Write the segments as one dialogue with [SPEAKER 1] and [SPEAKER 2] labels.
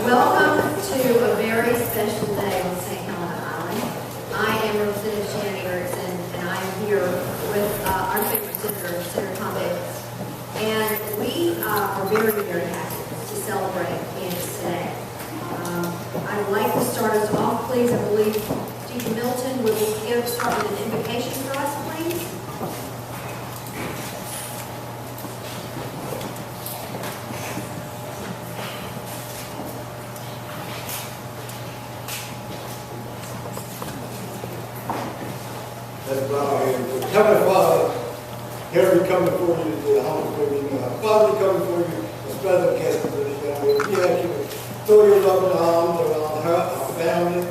[SPEAKER 1] Welcome to a very special day on St. Helena Island. I am Representative Shannon Erickson, and I am here with our favorite senator, Senator Tom Davis. And we are very, very happy to celebrate Candice today. I'd like to start us off, please. I believe Geechee Milton will start with an invocation for us, please.
[SPEAKER 2] Let's bow our heads. Heavenly Father, here we come before you today, humble before you. Father, we come before you as special guests for this family. We ask you to throw your loving arms around her, our family,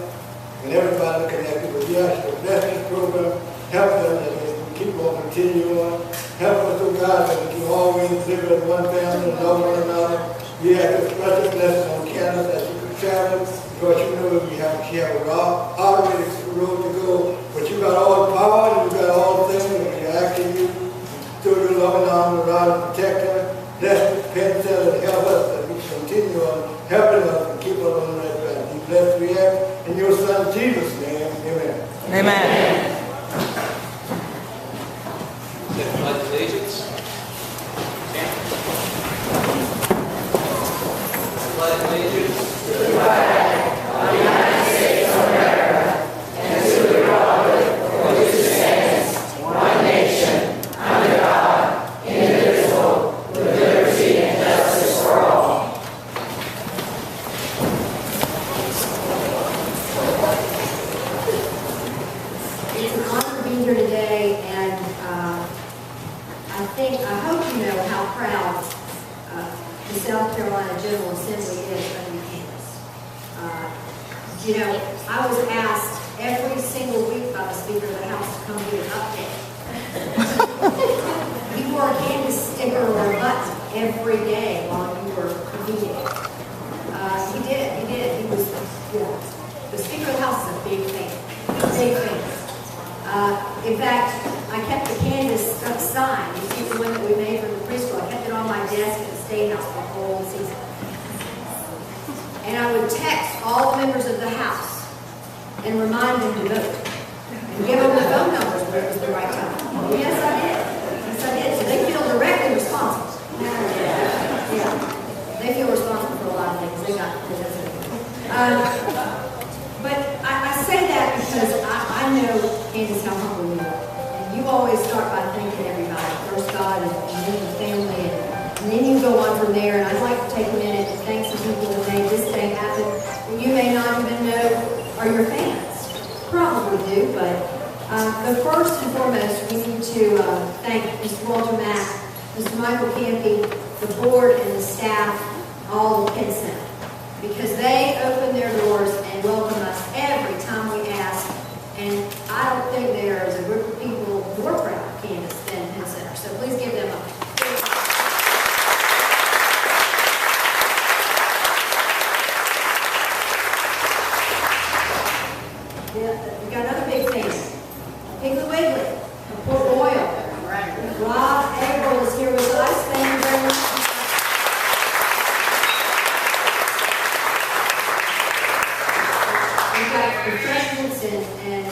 [SPEAKER 2] and everybody connected. We ask you to bless this program, help them as we keep on continuing. Help us, oh God, that we can always live as one family and love one another. We ask a special blessing on Candice that she could travel, because you know she has a hard road to go. But you got all the power and you got all the things, and we're asking you to throw your loving arms around and protect her. Bless this pencil and help us that we continue on helping us and keep us on the right track. We bless we ask in your Son Jesus' name. Amen.
[SPEAKER 3] Amen.
[SPEAKER 4] Pledge allegiance. Pledge allegiance to the flag of the United States of America and to the republic for which it stands, one nation, under God, indivisible, with liberty and justice for all.
[SPEAKER 1] It's an honor to be here today, and I hope you know how proud the South Carolina General Assembly is of you, Candice. You know, I was asked every single week by the Speaker of the House to come give an update. He wore a Candice sticker or a button every day while you were meeting. He did. He was, the Speaker of the House is a big fan. Big fan. In fact, I kept the Candice sign. You see the one that we made for the preschool. I kept it on my desk at the State House for the whole season. And I would text all the members of the House and remind them to vote. And give them the phone numbers when it was the right time. Yes, I did. Yes, I did. So they feel directly responsible. Yeah. They feel responsible for a lot of things. They got but I say that because I know, Candice, how humble you are. And you always start by thanking everybody. First God and then the family, and then you go on from there. And I'd like to take a minute to thank some people who made this day happen that you may not even know are your fans. Probably do, but first and foremost, we need to thank Mr. Walter Mack, Mr. Michael Campy, the board and the staff, all of Penn Center, because they open their doors and welcome us every time we ask. And I don't think there is a group of people more proud of Candice than Penn Center. So please give them a big applause. We got another big fan. Piggly Wiggly from Port Royal. Rob Averill is here with us. Thank you very much. We've got refreshments and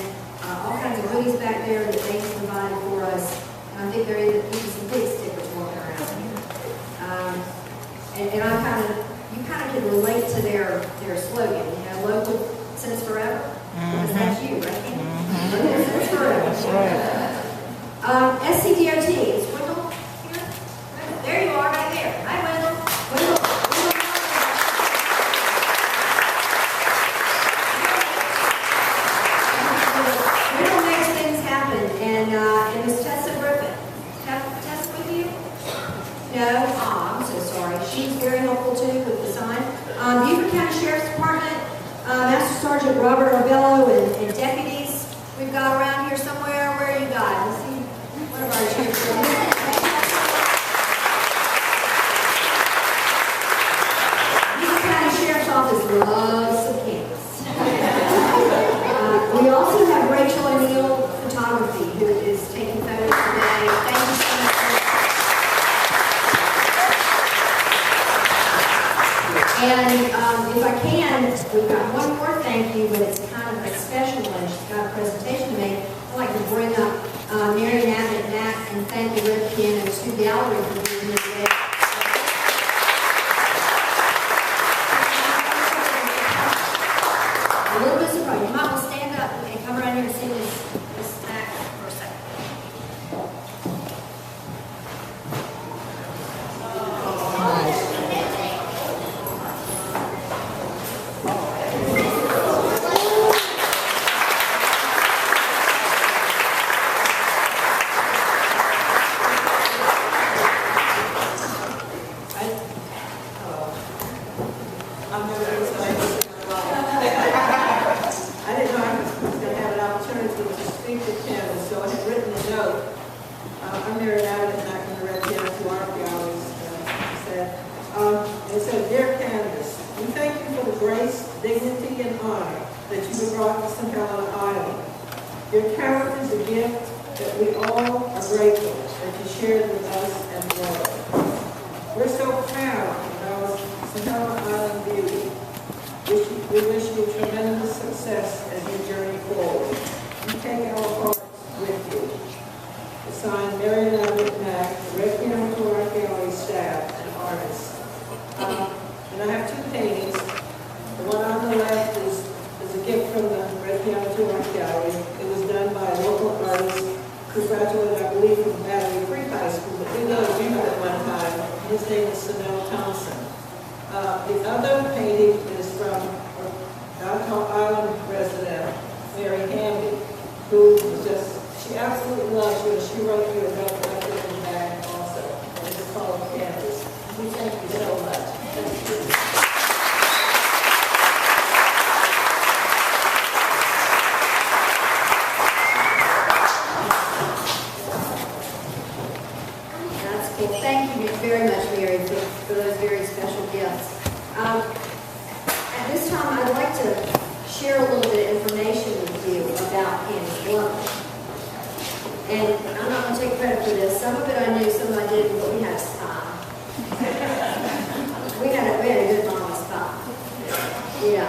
[SPEAKER 1] all kinds of goodies back there that they provided for us. And I think there are even some big stickers walking around here. And you kind of can relate to their slogan, you know, local since forever. Because that's you, right? Local since forever. That's right. SCDOT, is Wendell here? There you are, right there. Hi, Wendell. Wendell makes things happen, and Miss Tessa Griffin. Tessa with you? No? Oh, I'm so sorry. She's very helpful too with the sign. Beaufort County Sheriff's Department, Master Sergeant Robert Arbello and deputies we've got around here somewhere. Where are you guys? Let's see. One of our sheriff's Beaufort County Sheriff's Office loves some Candice. We also have Rachel O'Neill Photography, who is taking photos today. Thank you so much. And if I can, we've got one more thank you, but it's kind of a special one. She's got a presentation to make. I'd like to bring up Mary Abbott back and thank the Red Piano 2 Gallery for being here today. A little bit surprised. You might want to stand up and come around here and see this back for a second.
[SPEAKER 3] It said, Dear Candice, we thank you for the grace, dignity, and honor that you have brought to St. Helena Island. Your character is a gift that we all are grateful that you shared with us and the world. We're so proud of our St. Helena Island beauty. We wish you tremendous success as you journey forward. You take our hearts with you. Signed, Mary Abbott Mack, the Red Piano Tour Gallery staff and artists. And I have two paintings. The one on the left is a gift from the Red Piano Tour Gallery. It was done by a local artist who graduated, I believe, from Battery Creek High School, but we got a dream at one time. His name is Sunil Thompson. The other painting is from Downtown Island resident, Mary Hamby, who was she absolutely loves you, and she wrote you a note right there in the back also. And it's called Candice. We thank you so much. Thank you.
[SPEAKER 1] That's cool. Thank you very much, Mary, for those very special gifts. At this time, I'd like to share a little bit of information with you about Candice Gullah. And I'm not going to take credit for this. Some of it I knew, some of it I didn't, but we had a spy. we had a good mama spy. Yeah.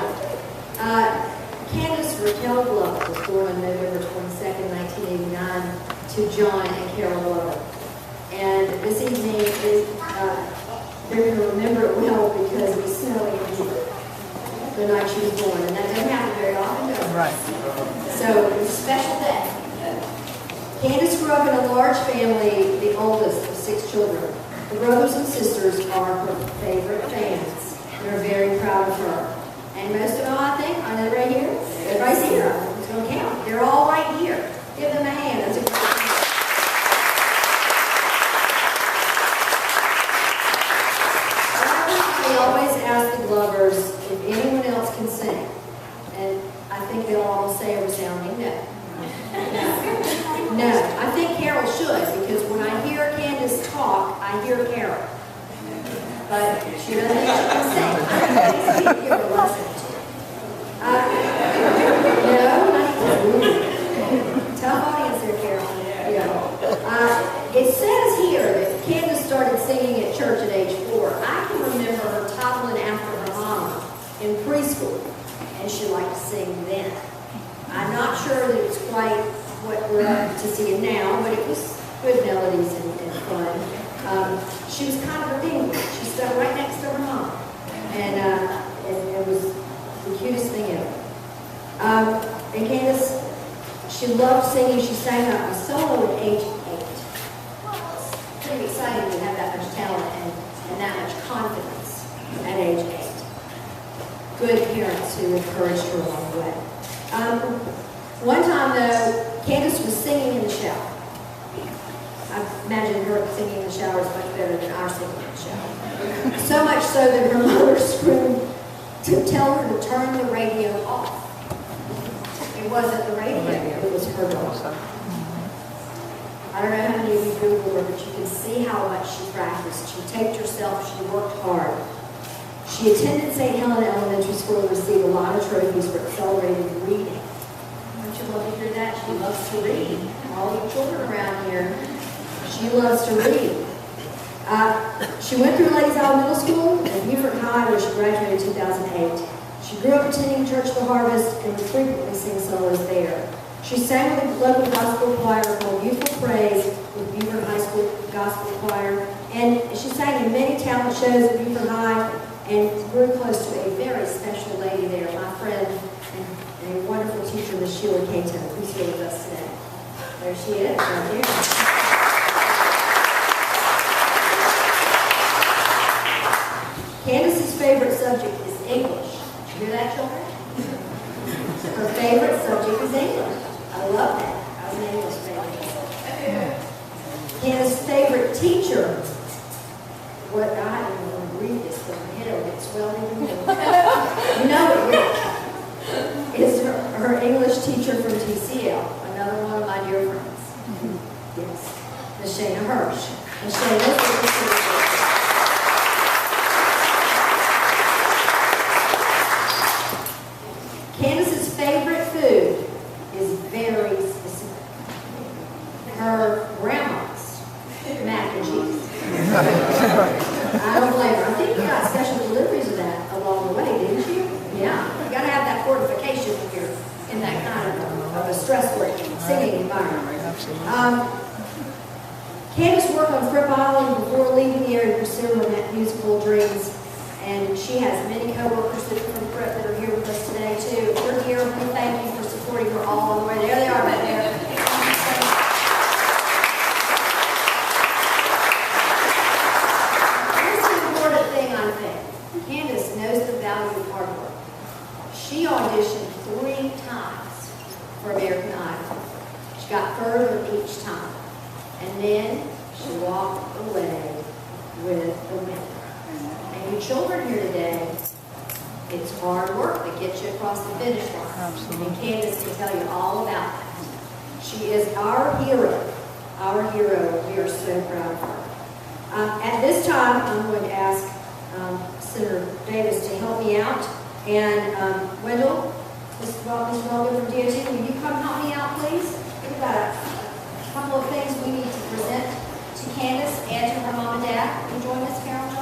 [SPEAKER 1] Candice Raquel Gullah was born on November 22nd, 1989 to John and Carol Gullah. And this evening is, they're going to remember it well because it was snowing the night she was born. And that doesn't happen very often, does it?
[SPEAKER 5] Right.
[SPEAKER 1] So it was a special day. Candice grew up in a large family, the oldest of 6 children. The brothers and sisters are her favorite fans. They're very proud of her. And most of them, I think, are they right here? Everybody's here. It's going to count. They're all right here. Give them a hand. That's a great thing. We always ask the Glovers if anyone else can sing. And I think they'll all say a resounding no. No, I think Carol should, because when I hear Candice talk, I hear Carol. But she doesn't think she can sing. I think give her a lesson. No, tough audience there, Carol. Yeah. It says here that Candice started singing at church at age 4. I can remember her toddling after her mama in preschool, and she liked to sing then. I'm not sure that it's quite what we're up to see now, but it was good melodies and fun. She was kind of a penguin. She stuck right next to her mom, and it was the cutest thing ever. And Candice, she loved singing. She sang a solo at age 8. It's pretty exciting to have that much talent and that much confidence at age 8. Good parents who encouraged her along the way. One time, though, Candice was singing in the shower. I imagine her singing in the shower is much better than our singing in the shower. So much so that her mother screamed to tell her to turn the radio off. It wasn't the radio, it was her daughter. I don't know how many of you Google her, but you can see how much she practiced. She taped herself, she worked hard. She attended St. Helena Elementary School and received a lot of trophies for accelerated reading. Don't you love to hear that? She loves to read. All you children around here, she loves to read. She went through Ladies Isle Middle School and Beaufort High, where she graduated in 2008. She grew up attending Church of the Harvest and would frequently sing solos there. She sang with the local gospel choir called Youthful Praise with Beaufort High School Gospel Choir, and she sang in many talent shows at Beaufort High and grew close to a very special lady there, my friend and a wonderful teacher, Miss Sheila Cato, who's here with us today. There she is, right there. Candice's favorite subject is English. Did you hear that, children? Her favorite subject is English. I love that. I was an English major. Candice's favorite teacher, what I don't even want to read this, but my head will get swelled in the middle. You know it, Rich. Is her English teacher from TCL, another one of my dear friends. Yes, Miss Shana Hirsch. Miss Shana is the Candice's favorite food is very specific. Her grandma's mac and cheese. I don't blame her. I think you got special deliveries of that along the way, didn't you? Yeah. You got to have that fortification here in that kind of a stressful singing environment. Candice worked on Fripp Island before leaving the area to pursue her musical dreams. And she has many co-workers that are from Fripp that are here with us today, too. We're here. We thank you for supporting her all the way. There they are back there. Here's the important thing, I think. Candice knows the value of hard work. She auditioned 3 times for American Idol. She got further each time. And then she walked away with the win. And you children here today, it's hard work that gets you across the finish line. Absolutely. And Candice can tell you all about that. She is our hero. Our hero. We are so proud of her. At this time, I'm going to ask Senator Davis to help me out. And Wendell, Mr. Weldon from DOT, will you come help me out, please? We've got a couple of things we need to present to Candice and to her mom and dad. Can you join us, Carol John?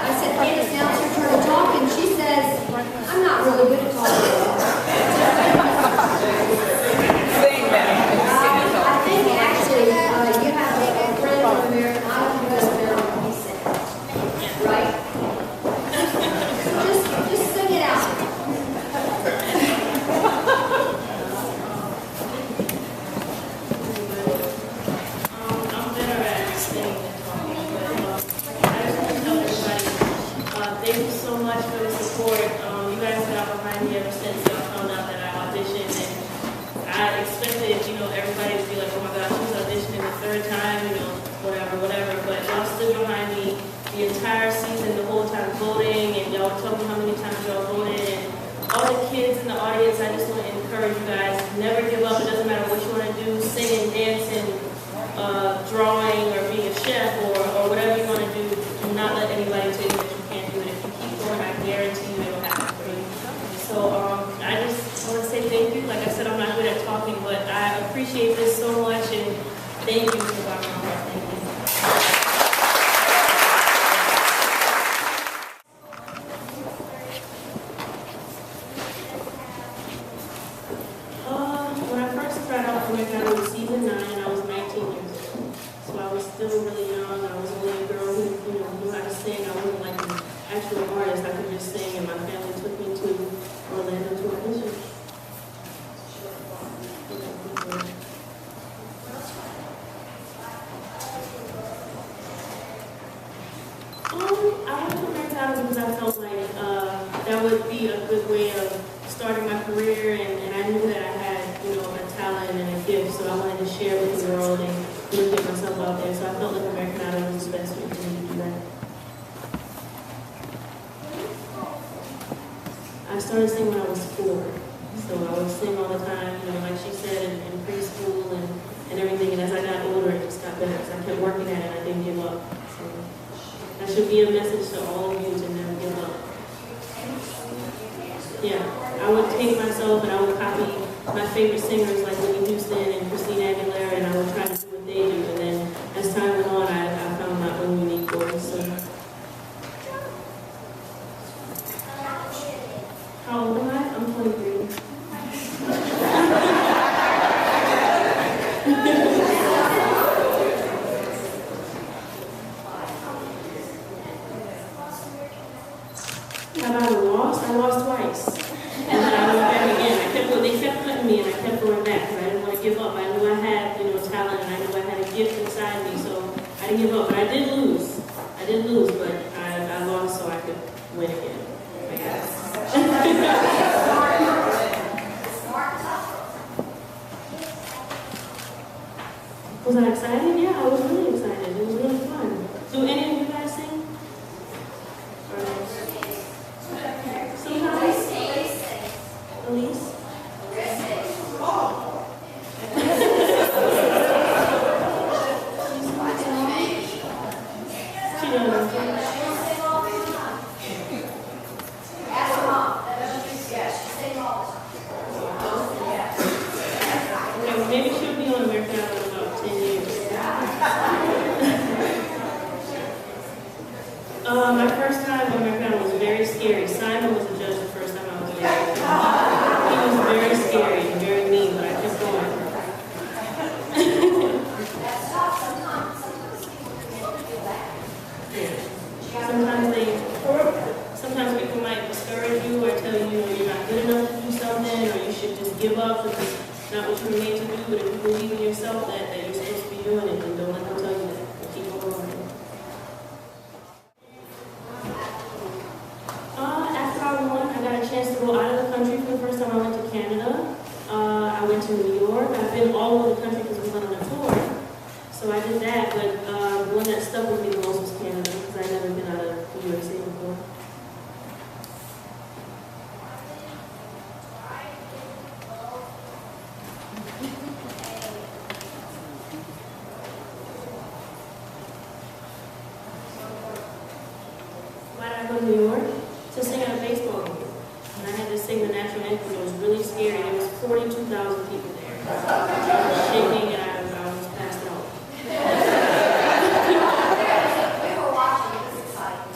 [SPEAKER 1] I said, Candice,
[SPEAKER 5] y'all told me how many times y'all voted, and all the kids in the audience, I just want to encourage you guys, never give up. It doesn't matter what you want to do, singing, dancing, drawing, or being a chef, or whatever you want to do. Do not let anybody tell you that you can't do it. If you keep going, I guarantee you it'll happen for you. So I just want to say thank you. Like I said, I'm not good at talking, but I appreciate this so much, and thank you for my heart. Thank you. When I first started out for McDonald's, it was season 9, and I was 19 years old. So I was still really young. I was only a girl who knew how to sing. I wasn't like an actual artist. I could just sing, and my family took me to Orlando to audition. I went to McDonald's because I felt like that would be a good way of starting my career, and I knew that I had, a talent and a gift, so I wanted to share with the world and really get myself out there. So I felt like American Idol was the best way for me to do that. I started singing when I was 4, so I would sing all the time, like she said, in preschool and everything. And as I got older, it just got better. So I kept working at it, and I didn't give up. So that should be a message to all of you to never give up. Yeah, I would take myself and I would copy my favorite singers like Whitney Houston and Christina Aguilera, and I would try to do what they do. And then as time went on, I found my own unique voice. So. How old am I? I'm 23. Have I lost? I lost twice. And then I went back again. They kept putting me, and I kept going back because I didn't want to give up. I knew I had, talent, and I knew I had a gift inside me, so I didn't give up. But I did lose. But I lost so I could win again, I guess. Was I excited? Yeah, I was really excited. It was really fun. Do any of you guys sing? Sometimes? Elise? She does. Maybe she'll be on American Idol in about 10 years. My first time on American Idol was very scary. Simon was the judge the first time I was there. He was very scary and very mean, but I kept going. Sometimes people might discourage you or tell you you're not good enough to do something, or you should just give up because it's not what you were made to do. But if you believe in yourself that you're supposed to be doing it, then don't let them tell you that. Keep on going. After I won, I got a chance to go out of the country for the first time. I went to Canada. I went to New York. I've been all over the country because we went on a tour. So I did that, but the one that stuck with me the most was Canada because I'd never been out of New York City before. Why did I go to New York? To sing at a baseball game. And I had to sing the national anthem. It was really scary. There was 42,000 people there. I was shaking and I was passed out.
[SPEAKER 1] We were watching. It was exciting.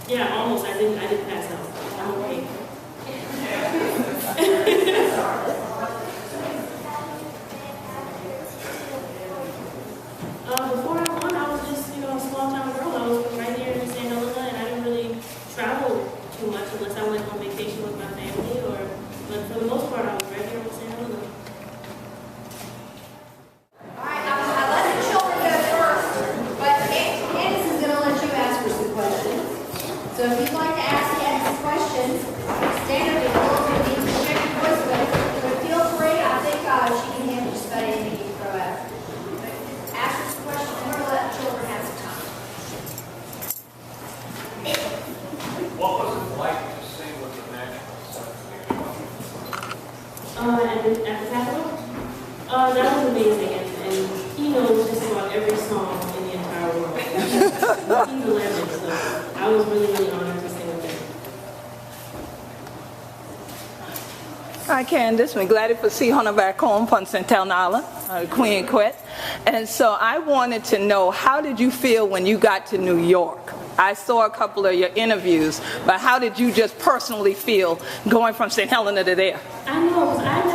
[SPEAKER 5] Yeah, almost. I didn't pass out. I'm okay. Before I won, I was just, a small town girl. I was from right here in St. Helena, and I didn't really travel too much unless I went on vacation with my family. But for the most part, I was right here in St. Helena. at the Capitol. That was amazing, and he knows just about every song in the entire world. He's 11, so I was really, really honored to sing with him.
[SPEAKER 6] Hi, Candice. We're glad to see you back home from St. Helena, Queen Quet. And so I wanted to know, how did you feel when you got to New York? I saw a couple of your interviews, but how did you just personally feel going from St. Helena to there?
[SPEAKER 5] I know, because I've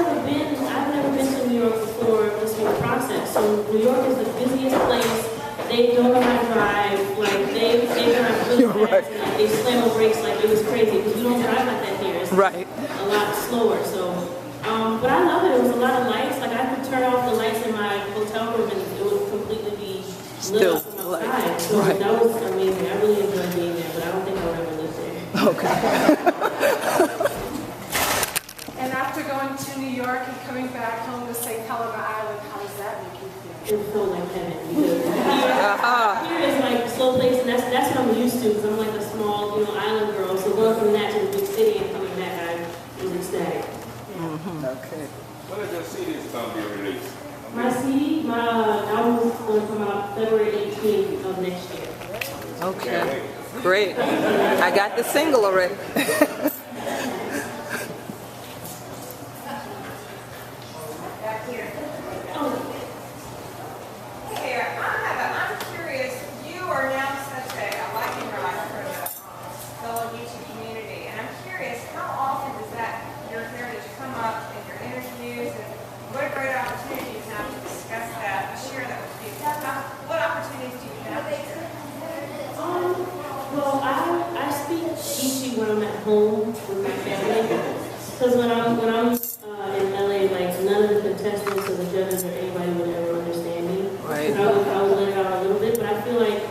[SPEAKER 5] never been to New York before this whole process. So New York is the busiest place. They don't know how to drive. Like they drive really fast, and like, they slam on brakes like it was crazy. Because we don't drive like that here. It's a lot slower. So, but I love it. It was a lot of lights. Like I could turn off the lights in my hotel room and it would completely be lit up from outside. So that was amazing. I really enjoyed being there, but I don't think I'll ever live there.
[SPEAKER 6] Okay.
[SPEAKER 7] And after going to New York and coming back home to St. Helena Island, how does that make you feel?
[SPEAKER 5] It felt like heaven. Because here is like a slow place, and that's what I'm used to, because I'm like a small, island girl. So going from that to the big city and coming back, I was ecstatic.
[SPEAKER 6] Okay.
[SPEAKER 8] When is your CD going to be released?
[SPEAKER 5] My CD, my album is going to come out February 18th of next year.
[SPEAKER 6] Okay. Great. I got the single already.
[SPEAKER 9] I'm curious, you are now such a lightning rod for the Gullah Geechee community, and I'm curious, how often does your heritage come up in your interviews, and what a great opportunity is now to discuss that, to share that with people. What opportunities do you have to share?
[SPEAKER 5] Well, I speak Geechee when I'm at home with my family, because when I'm in LA, like none of the contestants or the judges or anybody would ever understand me.
[SPEAKER 6] Right.
[SPEAKER 5] I would let it out a little bit, but I feel like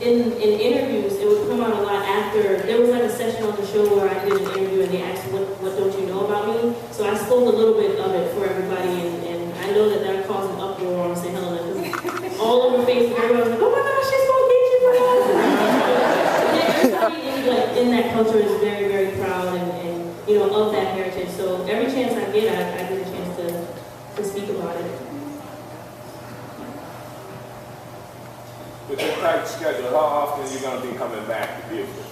[SPEAKER 5] in interviews it would come out a lot after. There was like a session on the show where I did an interview and they asked what don't you know about me. So I spoke a little bit of it for everybody, and I know that caused an uproar on St. Helena. All over Facebook, everybody was like, oh my gosh, she's so Geechee for us. Everybody in that culture is very, very proud and of that heritage. So every chance I get, I get a chance to speak about it.
[SPEAKER 8] With your tight schedule, how often are you going to be coming back to Beaufort?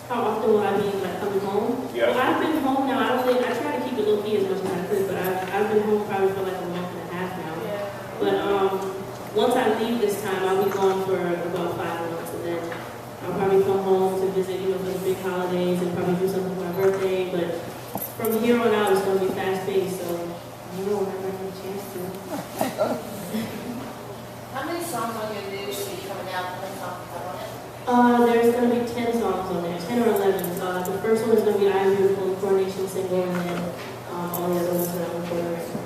[SPEAKER 5] How often will I be coming home?
[SPEAKER 8] Yeah.
[SPEAKER 5] Well, I've been home now. I try to keep it low key as much as I could, but I've been home probably for like a month and a half now. Yeah. But once I leave this time, I'll be gone for about 5 months, and then I'll probably come home to visit, for the big holidays and probably do something for my birthday. But from here on out, it's going to be fast-paced, so I don't know when I have a chance to.
[SPEAKER 4] How many songs on your new CD coming out? How many songs are on it?
[SPEAKER 5] There's going to be 10 songs on there, 10 or 11. The first one is going to be I Am Beautiful, the coronation single, and then all the other ones that I'm recording right now.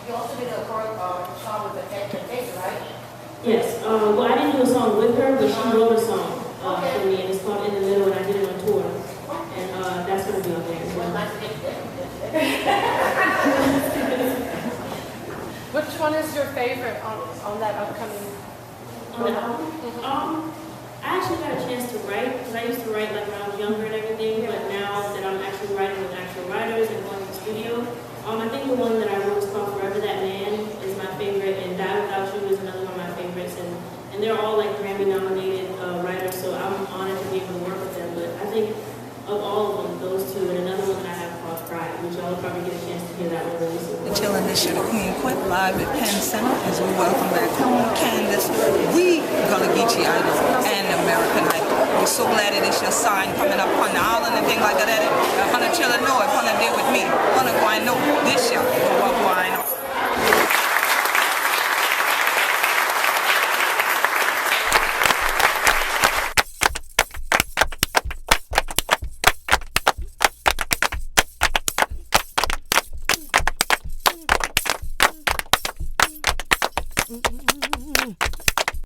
[SPEAKER 4] You also did a song with the Candice, right?
[SPEAKER 5] Yes. Well, I didn't do a song with her, but she wrote a song for me, and it's called In the Middle, and I did it on tour. And that's going to be on there as well.
[SPEAKER 7] Which one is your favorite on that upcoming?
[SPEAKER 5] On the album? I actually got a chance to write, because I used to write like when I was younger and everything, but now that I'm actually writing with actual writers and going to the studio, I think the one that I wrote is called Forever That Man is my favorite, and Die Without You is another one of my favorites, and they're all like Grammy nominated writers, so I'm honored to be able to work with them. But I think of all of them, those two, and another one that I have called Pride, which y'all will probably get a chance to hear that one really soon.
[SPEAKER 6] The chilling this year, the Queen Quet live at Penn Center as we welcome back home Candice, the Gullah Geechee Idol and American Idol. We're so glad that it's your sign coming up on the island and things like that. Hunter children know it, Hunter did with me. Hunter go I know this year, what go I know. Mm-hmm.